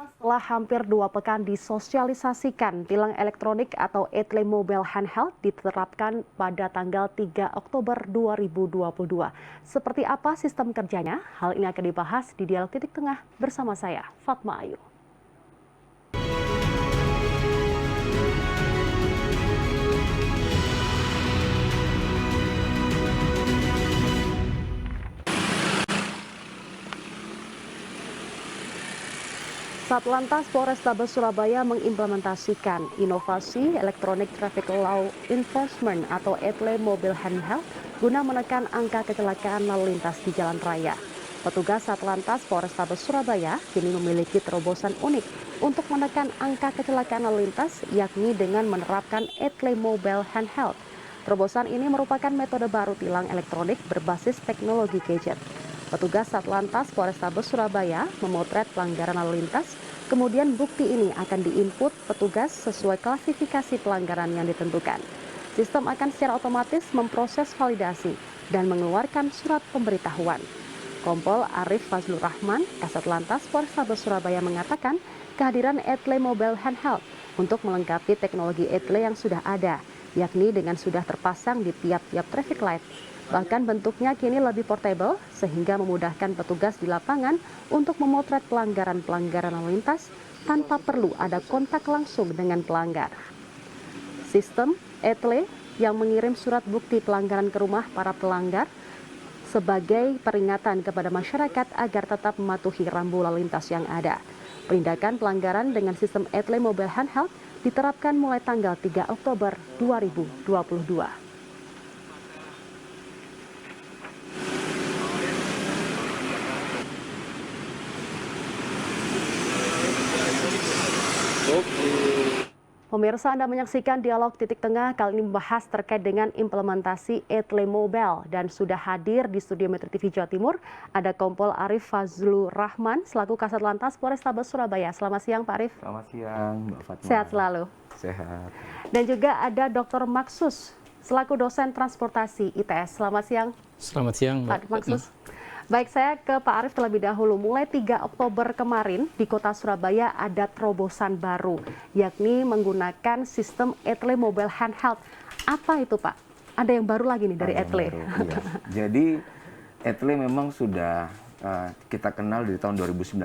Setelah hampir 2 pekan disosialisasikan, tilang elektronik atau etle mobile handheld diterapkan pada tanggal 3 Oktober 2022. Seperti apa sistem kerjanya? Hal ini akan dibahas di Dialog Titik Tengah bersama saya, Fatma Ayu. Satlantas Polrestabes Surabaya mengimplementasikan inovasi Electronic Traffic Law Enforcement atau etle mobile handheld guna menekan angka kecelakaan lalu lintas di jalan raya. Petugas Satlantas Polrestabes Surabaya kini memiliki terobosan unik untuk menekan angka kecelakaan lalu lintas, yakni dengan menerapkan etle mobile handheld. Terobosan ini merupakan metode baru tilang elektronik berbasis teknologi gadget. Petugas Satlantas Polrestabes Surabaya memotret pelanggaran lalu lintas, kemudian bukti ini akan diinput petugas sesuai klasifikasi pelanggaran yang ditentukan. Sistem akan secara otomatis memproses validasi dan mengeluarkan surat pemberitahuan. Kompol Arif Fazlur Rahman, Kasat Lantas Polrestabes Surabaya mengatakan kehadiran etle mobile handheld untuk melengkapi teknologi etle yang sudah ada, yakni dengan sudah terpasang di tiap-tiap traffic light. Bahkan bentuknya kini lebih portable sehingga memudahkan petugas di lapangan untuk memotret pelanggaran-pelanggaran lalu lintas tanpa perlu ada kontak langsung dengan pelanggar. Sistem etle yang mengirim surat bukti pelanggaran ke rumah para pelanggar sebagai peringatan kepada masyarakat agar tetap mematuhi rambu lalu lintas yang ada. Penindakan pelanggaran dengan sistem etle mobile handheld diterapkan mulai tanggal 3 Oktober 2022. Pemirsa, Anda menyaksikan Dialog Titik Tengah kali ini membahas terkait dengan implementasi etle mobile dan sudah hadir di studio Metro TV Jawa Timur ada Kompol Arif Fazlur Rahman selaku Kasat Lantas Polrestabes Surabaya. Selamat siang Pak Arif. Selamat siang Mbak Fatma. Sehat selalu. Sehat. Dan juga ada Dr. Maksus selaku dosen transportasi ITS. Selamat siang. Selamat siang Mbak Pak Maksus. Baik, saya ke Pak Arif terlebih dahulu. Mulai 3 Oktober kemarin di kota Surabaya ada terobosan baru, yakni menggunakan sistem etle mobile handheld. Apa itu Pak? Ada yang baru lagi nih dari etle. Iya. Jadi etle memang sudah kita kenal dari tahun 2019.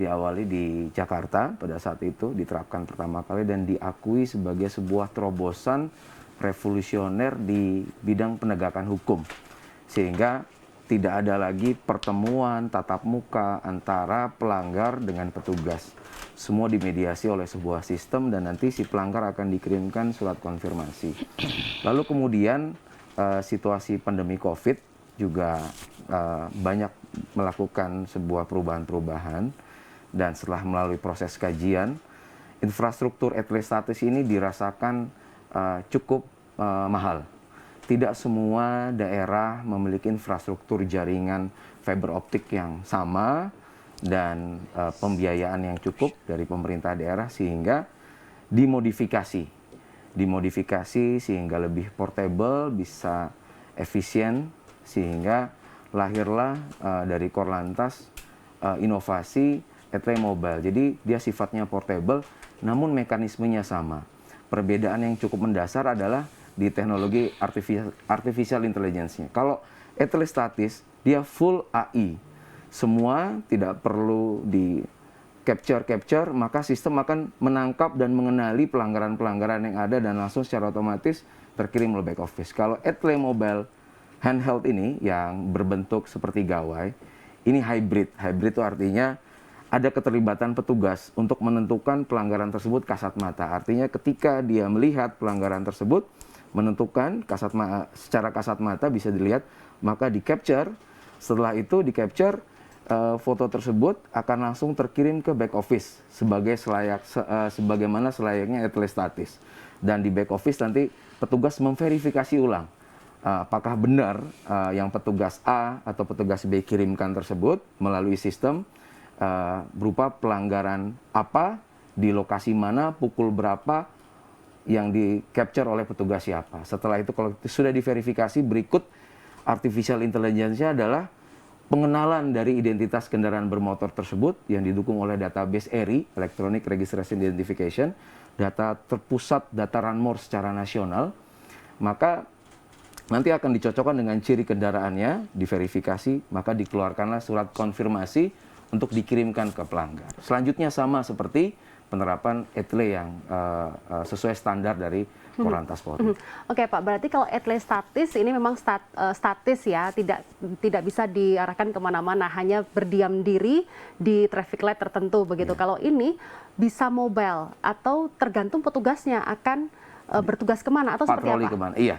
Diawali di Jakarta pada saat itu diterapkan pertama kali dan diakui sebagai sebuah terobosan revolusioner di bidang penegakan hukum. Sehingga tidak ada lagi pertemuan tatap muka antara pelanggar dengan petugas. Semua dimediasi oleh sebuah sistem dan nanti si pelanggar akan dikirimkan surat konfirmasi. Lalu kemudian situasi pandemi COVID juga banyak melakukan sebuah perubahan-perubahan dan setelah melalui proses kajian, infrastruktur etle statis ini dirasakan cukup mahal. Tidak semua daerah memiliki infrastruktur jaringan fiber optik yang sama dan pembiayaan yang cukup dari pemerintah daerah sehingga dimodifikasi sehingga lebih portable, bisa efisien sehingga lahirlah dari Korlantas inovasi etle mobile. Jadi dia sifatnya portable namun mekanismenya sama. Perbedaan yang cukup mendasar adalah di teknologi artificial intelligence-nya. Kalau etle statis, dia full AI. Semua tidak perlu di capture, maka sistem akan menangkap dan mengenali pelanggaran-pelanggaran yang ada dan langsung secara otomatis terkirim ke back office. Kalau etle mobile handheld ini yang berbentuk seperti gawai, ini hybrid. Hybrid itu artinya ada keterlibatan petugas untuk menentukan pelanggaran tersebut kasat mata. Artinya ketika dia melihat pelanggaran tersebut, menentukan secara kasat mata bisa dilihat, maka di capture. Setelah itu di capture, foto tersebut akan langsung terkirim ke back office sebagaimana selayaknya etle statis. Dan di back office nanti petugas memverifikasi ulang apakah benar yang petugas A atau petugas B kirimkan tersebut melalui sistem berupa pelanggaran apa, di lokasi mana, pukul berapa, yang di capture oleh petugas siapa. Setelah itu kalau sudah diverifikasi, berikut artificial intelligence-nya adalah pengenalan dari identitas kendaraan bermotor tersebut yang didukung oleh database ERI, Electronic Registration Identification, data terpusat, data ranmor secara nasional, maka nanti akan dicocokkan dengan ciri kendaraannya, diverifikasi, maka dikeluarkanlah surat konfirmasi untuk dikirimkan ke pelanggar. Selanjutnya sama seperti penerapan etle yang sesuai standar dari Korlantas Polri. Oke Pak, berarti kalau etle statis ini memang statis ya, tidak bisa diarahkan kemana-mana, hanya berdiam diri di traffic light tertentu begitu. Kalau ini bisa mobile atau tergantung petugasnya akan bertugas kemana atau seperti Patroli apa? kemana? Iya.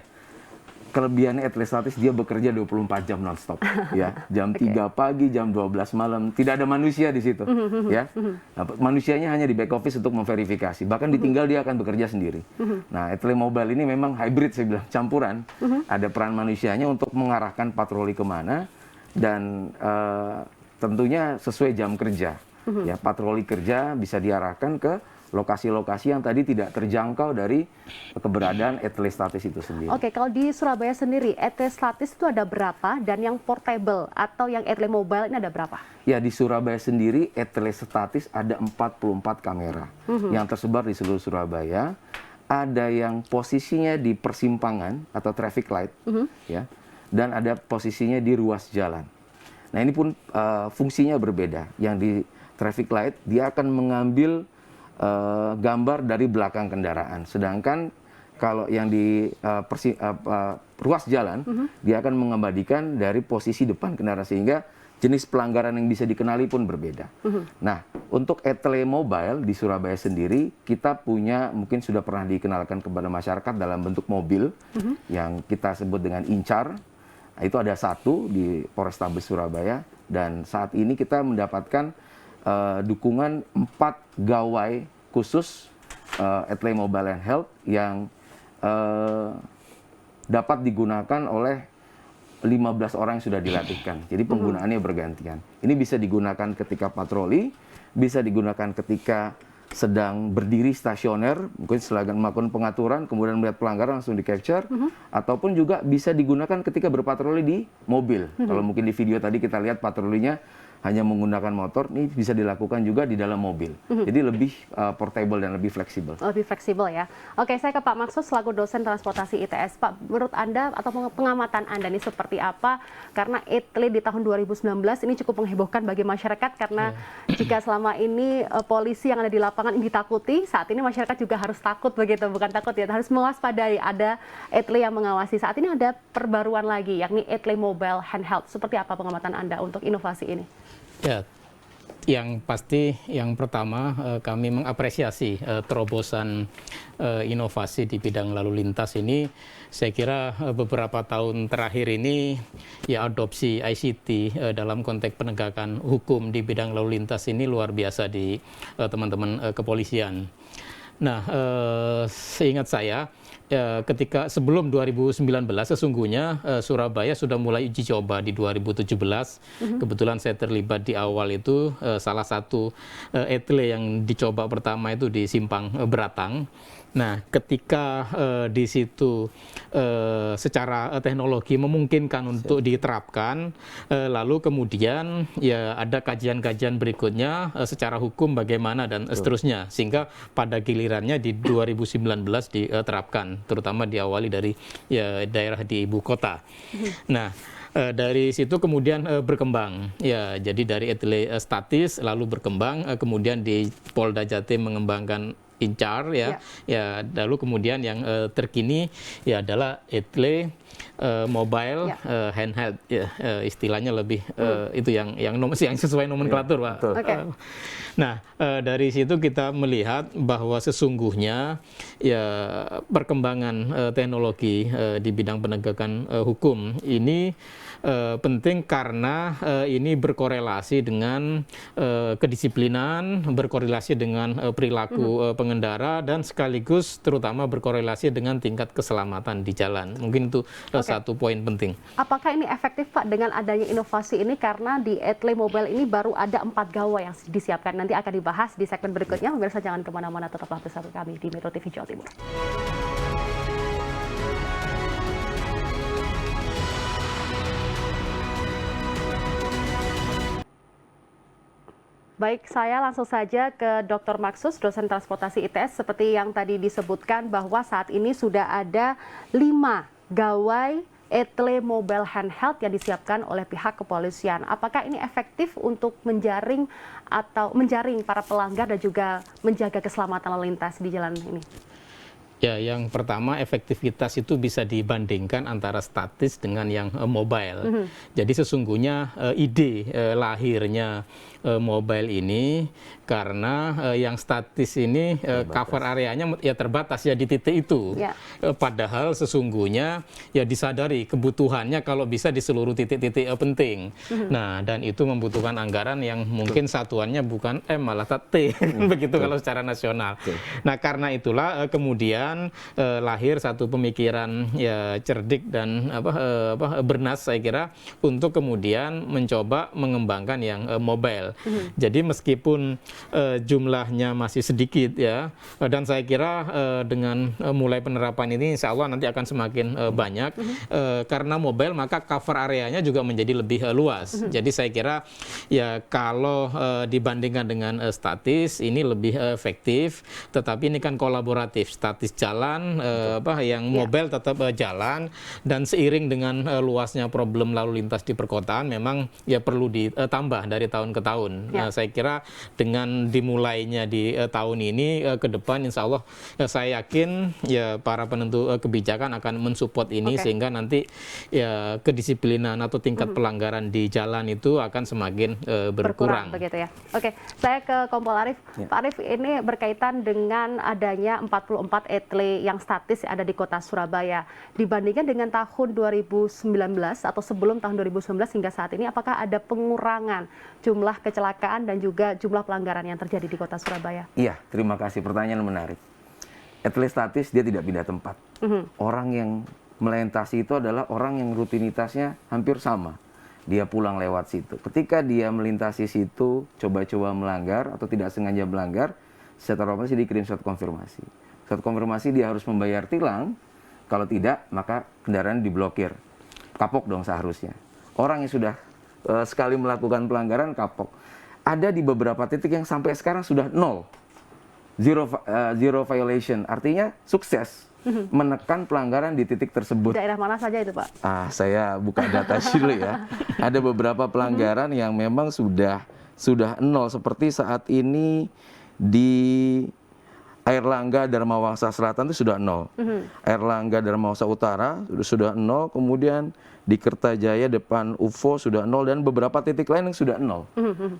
Kelebihannya etle statis, dia bekerja 24 jam nonstop, ya. Jam 3 pagi, jam 12 malam, tidak ada manusia di situ, ya. Nah, manusianya hanya di back office untuk memverifikasi, bahkan ditinggal dia akan bekerja sendiri. Nah, etle mobile ini memang hybrid, saya bilang, campuran. Ada peran manusianya untuk mengarahkan patroli kemana, dan tentunya sesuai jam kerja. Ya, patroli kerja bisa diarahkan ke lokasi-lokasi yang tadi tidak terjangkau dari keberadaan etle statis itu sendiri. Oke, kalau di Surabaya sendiri, etle statis itu ada berapa, dan yang portable atau yang etle mobile ini ada berapa? Ya, di Surabaya sendiri etle statis ada 44 kamera yang tersebar di seluruh Surabaya. Ada yang posisinya di persimpangan atau traffic light, ya, dan ada posisinya di ruas jalan. Nah, ini pun fungsinya berbeda. Yang di traffic light, dia akan mengambil gambar dari belakang kendaraan. Sedangkan kalau yang di ruas jalan, dia akan mengabadikan dari posisi depan kendaraan, sehingga jenis pelanggaran yang bisa dikenali pun berbeda. Nah, untuk etle mobile di Surabaya sendiri, kita punya, mungkin sudah pernah dikenalkan kepada masyarakat dalam bentuk mobil, yang kita sebut dengan Incar. Nah, itu ada satu di Polrestabes Surabaya, dan saat ini kita mendapatkan dukungan 4 gawai khusus etle mobile and health yang dapat digunakan oleh 15 orang yang sudah dilatihkan. Jadi penggunaannya bergantian. Ini bisa digunakan ketika patroli, bisa digunakan ketika sedang berdiri stasioner, mungkin sedang melakukan pengaturan, kemudian melihat pelanggaran langsung di-capture, ataupun juga bisa digunakan ketika berpatroli di mobil. Kalau mungkin di video tadi kita lihat patrolinya hanya menggunakan motor, ini bisa dilakukan juga di dalam mobil. Jadi lebih portable dan lebih fleksibel. Lebih fleksibel ya. Oke, saya ke Pak Maksud selaku dosen transportasi ITS. Pak, menurut Anda atau pengamatan Anda ini seperti apa? Karena etle di tahun 2019 ini cukup menghebohkan bagi masyarakat, karena jika selama ini polisi yang ada di lapangan ini ditakuti, saat ini masyarakat juga harus takut begitu, bukan takut ya, harus mewaspadai ada etle yang mengawasi. Saat ini ada perbaruan lagi, yakni etle mobile handheld. Seperti apa pengamatan Anda untuk inovasi ini? Ya, yang pasti yang pertama kami mengapresiasi terobosan inovasi di bidang lalu lintas ini. Saya kira beberapa tahun terakhir ini ya adopsi ICT dalam konteks penegakan hukum di bidang lalu lintas ini luar biasa di teman-teman kepolisian. Nah, seingat saya, ketika sebelum 2019 sesungguhnya Surabaya sudah mulai uji coba di 2017. Kebetulan saya terlibat di awal itu, salah satu etle yang dicoba pertama itu di Simpang Beratang. Nah, ketika di situ secara teknologi memungkinkan untuk diterapkan, lalu kemudian ya ada kajian-kajian berikutnya secara hukum bagaimana dan seterusnya, sehingga pada gilirannya di 2019 diterapkan, terutama diawali dari ya daerah di ibu kota. Nah, dari situ kemudian berkembang, ya jadi dari etle statis lalu berkembang, kemudian di Polda Jatim mengembangkan Incar ya, ya lalu kemudian yang terkini ya adalah etle mobile handheld, ya, istilahnya lebih itu yang sesuai nomenklatur, Pak. Nah, dari situ kita melihat bahwa sesungguhnya ya perkembangan teknologi di bidang penegakan hukum ini penting karena ini berkorelasi dengan kedisiplinan, berkorelasi dengan perilaku pengendara, dan sekaligus terutama berkorelasi dengan tingkat keselamatan di jalan. Mungkin itu satu poin penting. Apakah ini efektif, Pak, dengan adanya inovasi ini? Karena di etle mobile ini baru ada 4 gawai yang disiapkan. Nanti akan dibahas di segmen berikutnya. Pemirsa jangan kemana-mana, tetaplah bersama kami di Metro TV Jawa Timur. Baik, saya langsung saja ke Dr. Maksus, dosen transportasi ITS. Seperti yang tadi disebutkan bahwa saat ini sudah ada 5 gawai etle mobile handheld yang disiapkan oleh pihak kepolisian. Apakah ini efektif untuk menjaring para pelanggar dan juga menjaga keselamatan lalu lintas di jalan ini? Ya, yang pertama efektivitas itu bisa dibandingkan antara statis dengan yang mobile. Jadi sesungguhnya ide lahirnya mobile ini karena yang statis ini cover areanya ya terbatas ya di titik itu. Ya. Padahal sesungguhnya ya disadari kebutuhannya kalau bisa di seluruh titik-titik penting. Nah, dan itu membutuhkan anggaran yang mungkin satuannya bukan M malah T begitu kalau secara nasional. Nah, karena itulah kemudian lahir satu pemikiran ya cerdik dan bernas saya kira untuk kemudian mencoba mengembangkan yang mobile. Jadi meskipun jumlahnya masih sedikit ya, dan saya kira dengan mulai penerapan ini insya Allah nanti akan semakin banyak karena mobile maka cover areanya juga menjadi lebih luas. Jadi saya kira ya kalau dibandingkan dengan statis ini lebih efektif, tetapi ini kan kolaboratif, statis jalan, yang mobile tetap jalan, dan seiring dengan luasnya problem lalu lintas di perkotaan memang ya perlu ditambah dari tahun ke tahun. Nah, saya kira dengan dimulainya di tahun ini ke depan insya Allah saya yakin ya para penentu kebijakan akan mensupport ini sehingga nanti ya kedisiplinan atau tingkat pelanggaran di jalan itu akan semakin berkurang. Begitu ya. Oke, saya ke Kompol Arief. Pak Arief, ini berkaitan dengan adanya 44 etle yang statis ada di kota Surabaya. Dibandingkan dengan tahun 2019 atau sebelum tahun 2019 hingga saat ini, apakah ada pengurangan jumlah kecelakaan dan juga jumlah pelanggaran yang terjadi di kota Surabaya? Iya, terima kasih. Pertanyaan menarik. Etle statis dia tidak pindah tempat. Orang yang melintasi itu adalah orang yang rutinitasnya hampir sama. Dia pulang lewat situ. Ketika dia melintasi situ, coba-coba melanggar atau tidak sengaja melanggar, secara otomatis dikirim surat konfirmasi. Surat konfirmasi dia harus membayar tilang, kalau tidak maka kendaraan diblokir. Kapok dong seharusnya. Orang yang sudah sekali melakukan pelanggaran kapok. Ada di beberapa titik yang sampai sekarang sudah nol. Zero violation, artinya sukses menekan pelanggaran di titik tersebut. Daerah mana saja itu, Pak? Saya buka data dulu ya. Ada beberapa pelanggaran yang memang sudah nol, seperti saat ini di Airlangga Dharmawangsa Selatan itu sudah nol. Airlangga Dharmawangsa Utara sudah nol, kemudian di Kertajaya depan UFO sudah nol, dan beberapa titik lain yang sudah nol.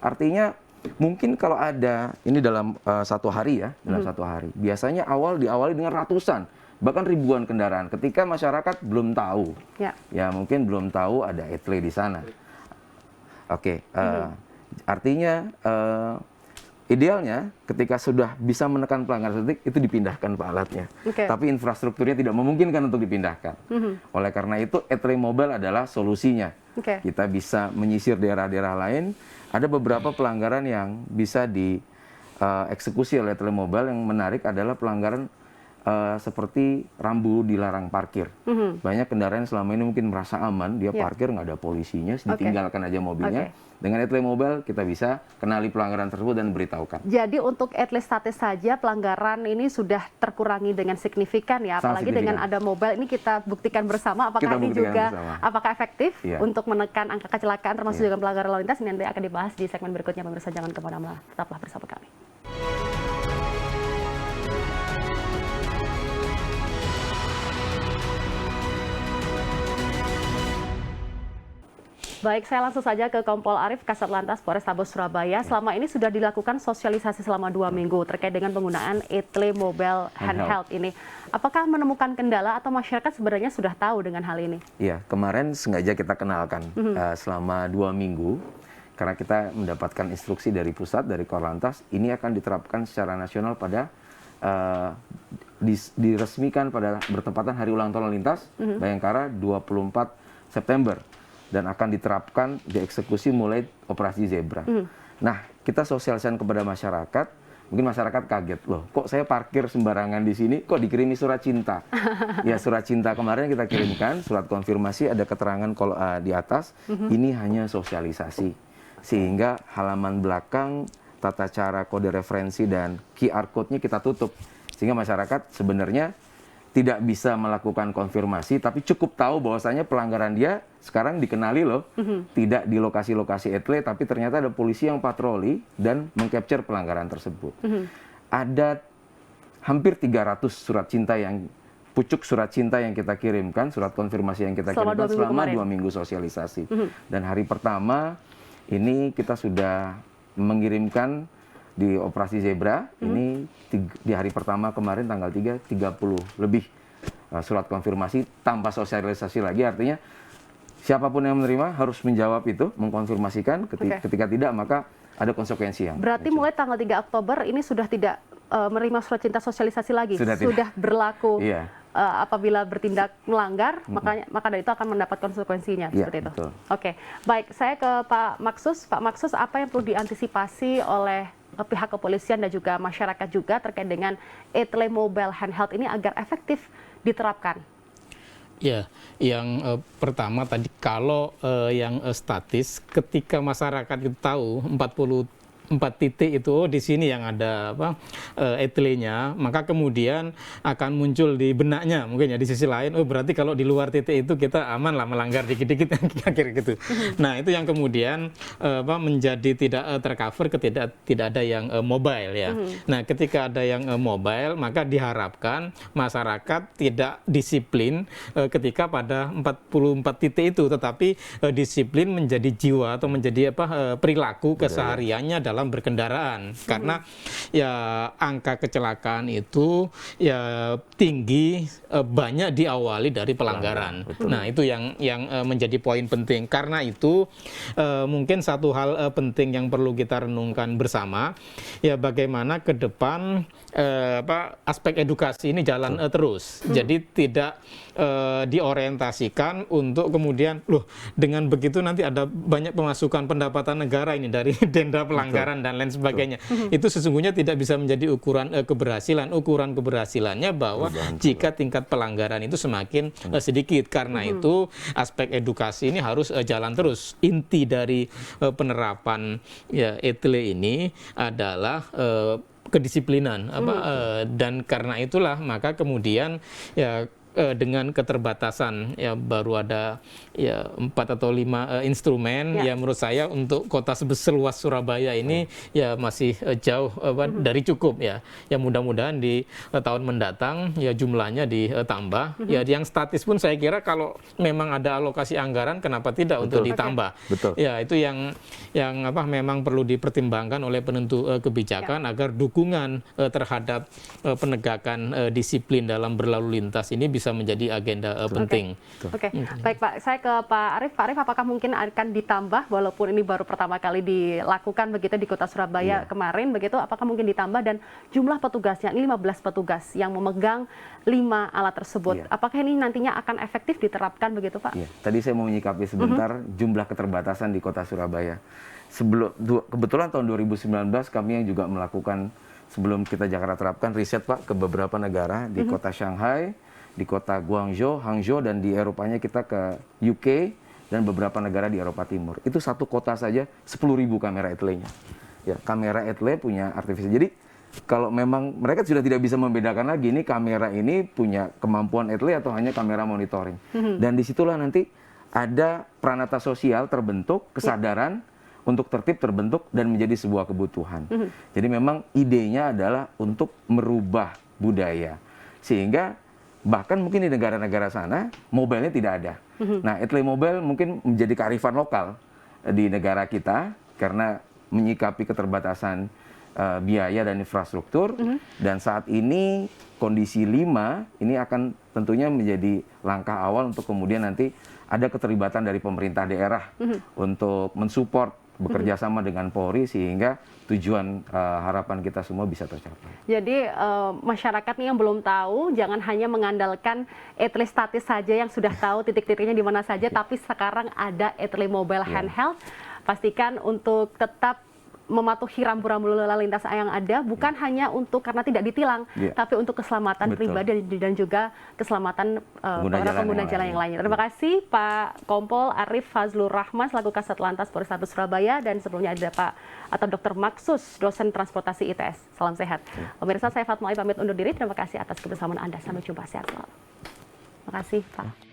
Artinya mungkin kalau ada, ini dalam satu hari ya, dalam satu hari. Biasanya diawali dengan ratusan, bahkan ribuan kendaraan. Ketika masyarakat belum tahu, ya mungkin belum tahu ada etle di sana. Oke, artinya idealnya ketika sudah bisa menekan pelanggaran titik itu dipindahkan Pak alatnya. Tapi infrastrukturnya tidak memungkinkan untuk dipindahkan. Oleh karena itu etle mobile adalah solusinya. Kita bisa menyisir daerah-daerah lain. Ada beberapa pelanggaran yang bisa dieksekusi oleh etle mobile. Yang menarik adalah pelanggaran seperti rambu dilarang parkir. Banyak kendaraan selama ini mungkin merasa aman, dia parkir nggak ada polisinya, ditinggalkan aja mobilnya. Dengan etle mobile kita bisa kenali pelanggaran tersebut dan beritahukan. Jadi untuk etle statis saja pelanggaran ini sudah terkurangi dengan signifikan ya, apalagi dengan ada mobile ini kita buktikan bersama apakah ini juga apakah efektif untuk menekan angka kecelakaan termasuk juga pelanggaran lalu lintas. Ini nanti akan dibahas di segmen berikutnya, pemirsa jangan kemana-mana, tetaplah bersama kami. Baik, saya langsung saja ke Kompol Arief, Kasat Lantas Polrestabes Surabaya. Selama ini sudah dilakukan sosialisasi selama 2 minggu terkait dengan penggunaan etle mobile handheld ini. Apakah menemukan kendala atau masyarakat sebenarnya sudah tahu dengan hal ini? Iya, kemarin sengaja kita kenalkan selama 2 minggu. Karena kita mendapatkan instruksi dari pusat, dari Korlantas, ini akan diterapkan secara nasional pada diresmikan pada bertepatan Hari Ulang Tahun Lalu Lintas Bayangkara 24 September. Dan akan diterapkan dieksekusi mulai operasi Zebra. Nah, kita sosialisasikan kepada masyarakat, mungkin masyarakat kaget, loh kok saya parkir sembarangan di sini, kok dikirimi surat cinta. Ya surat cinta kemarin kita kirimkan, surat konfirmasi ada keterangan di atas, ini hanya sosialisasi. Sehingga halaman belakang tata cara kode referensi dan QR code-nya kita tutup. Sehingga masyarakat sebenarnya tidak bisa melakukan konfirmasi, tapi cukup tahu bahwasanya pelanggaran dia sekarang dikenali loh, tidak di lokasi-lokasi etle, tapi ternyata ada polisi yang patroli dan mengcapture pelanggaran tersebut. Ada hampir 300 surat cinta yang pucuk surat cinta yang kita kirimkan, surat konfirmasi yang kita kirimkan selama 2 minggu sosialisasi. Dan hari pertama ini kita sudah mengirimkan di Operasi Zebra, ini di hari pertama kemarin tanggal 3, 30 lebih surat konfirmasi tanpa sosialisasi lagi, artinya siapapun yang menerima harus menjawab itu, mengkonfirmasikan, ketika tidak maka ada konsekuensi yang berarti muncul. mulai tanggal 3 Oktober ini sudah tidak menerima surat cinta sosialisasi lagi, sudah berlaku. Apabila bertindak melanggar, maka dari itu akan mendapat konsekuensinya, seperti itu. Betul. Oke, baik. Saya ke Pak Maksus. Pak Maksus, apa yang perlu diantisipasi oleh pihak kepolisian dan juga masyarakat juga terkait dengan etle mobile handheld ini agar efektif diterapkan? Ya, yang pertama tadi kalau yang statis, ketika masyarakat itu tahu 44 titik itu di sini yang ada etlenya, maka kemudian akan muncul di benaknya mungkin ya di sisi lain, oh berarti kalau di luar titik itu kita aman lah melanggar dikit-dikit akhir gitu. Nah itu yang kemudian menjadi tidak tercover ketika tidak ada yang mobile ya. Nah ketika ada yang mobile maka diharapkan masyarakat tidak disiplin ketika pada 44 titik itu, tetapi disiplin menjadi jiwa atau menjadi perilaku kesehariannya dalam berkendaraan, karena ya angka kecelakaan itu ya tinggi, banyak diawali dari pelanggaran. Nah itu yang menjadi poin penting. Karena itu mungkin satu hal penting yang perlu kita renungkan bersama, ya bagaimana ke depan aspek edukasi ini jalan terus. Jadi tidak diorientasikan untuk kemudian loh dengan begitu nanti ada banyak pemasukan pendapatan negara ini dari denda pelanggaran dan lain sebagainya. Itu sesungguhnya tidak bisa menjadi ukuran keberhasilan. Ukuran keberhasilannya bahwa jika tingkat pelanggaran itu semakin sedikit. Karena itu aspek edukasi ini harus jalan terus. Inti dari penerapan ya etle ini adalah kedisiplinan dan karena itulah maka kemudian ya dengan keterbatasan ya baru ada ya 4 atau 5 instrumen ya menurut saya untuk kota seluas Surabaya ini ya masih jauh dari cukup ya. Ya mudah-mudahan di tahun mendatang ya jumlahnya ditambah. Ya yang statis pun saya kira kalau memang ada alokasi anggaran kenapa tidak untuk ditambah. Ya itu yang memang perlu dipertimbangkan oleh penentu kebijakan agar dukungan terhadap penegakan disiplin dalam berlalu lintas ini bisa menjadi agenda penting. Baik Pak, saya ke Pak Arief. Pak Arief, apakah mungkin akan ditambah walaupun ini baru pertama kali dilakukan begitu di Kota Surabaya kemarin begitu, apakah mungkin ditambah dan jumlah petugasnya ini 15 petugas yang memegang 5 alat tersebut. Apakah ini nantinya akan efektif diterapkan begitu Pak? Tadi saya mau menyikapi sebentar jumlah keterbatasan di Kota Surabaya. Kebetulan tahun 2019 kami yang juga melakukan sebelum kita Jakarta terapkan riset Pak ke beberapa negara di Kota Shanghai, di kota Guangzhou, Hangzhou, dan di Eropanya kita ke UK dan beberapa negara di Eropa Timur. Itu satu kota saja 10.000 kamera etle-nya. Ya, kamera etle punya artifisial. Jadi kalau memang mereka sudah tidak bisa membedakan lagi ini kamera ini punya kemampuan etle atau hanya kamera monitoring. Dan disitulah nanti ada pranata sosial terbentuk, kesadaran untuk tertib terbentuk dan menjadi sebuah kebutuhan. Jadi memang idenya adalah untuk merubah budaya. Sehingga bahkan mungkin di negara-negara sana mobilenya tidak ada. Nah, etle mobile mungkin menjadi kearifan lokal di negara kita karena menyikapi keterbatasan biaya dan infrastruktur. Dan saat ini kondisi 5 ini akan tentunya menjadi langkah awal untuk kemudian nanti ada keterlibatan dari pemerintah daerah untuk mensupport bekerja sama dengan Polri sehingga tujuan harapan kita semua bisa tercapai. Jadi masyarakat nih yang belum tahu jangan hanya mengandalkan etle statis saja yang sudah tahu titik-titiknya di mana saja, tapi sekarang ada etle mobile handheld. Pastikan untuk tetap mematuhi rambu-rambu lalu lintas yang ada bukan hanya untuk karena tidak ditilang, tapi untuk keselamatan pribadi dan juga keselamatan para pengguna jalan yang lainnya. Terima kasih Pak Kompol Arif Fazlur Rahman selaku Kasat Lantas Polrestabes Surabaya, dan sebelumnya ada Pak atau Dr. Maksus, dosen transportasi ITS. Salam sehat. Pemirsa, saya Fatma Ai pamit undur diri. Terima kasih atas kebersamaan Anda. Sampai jumpa, sehat selalu. Terima kasih Pak.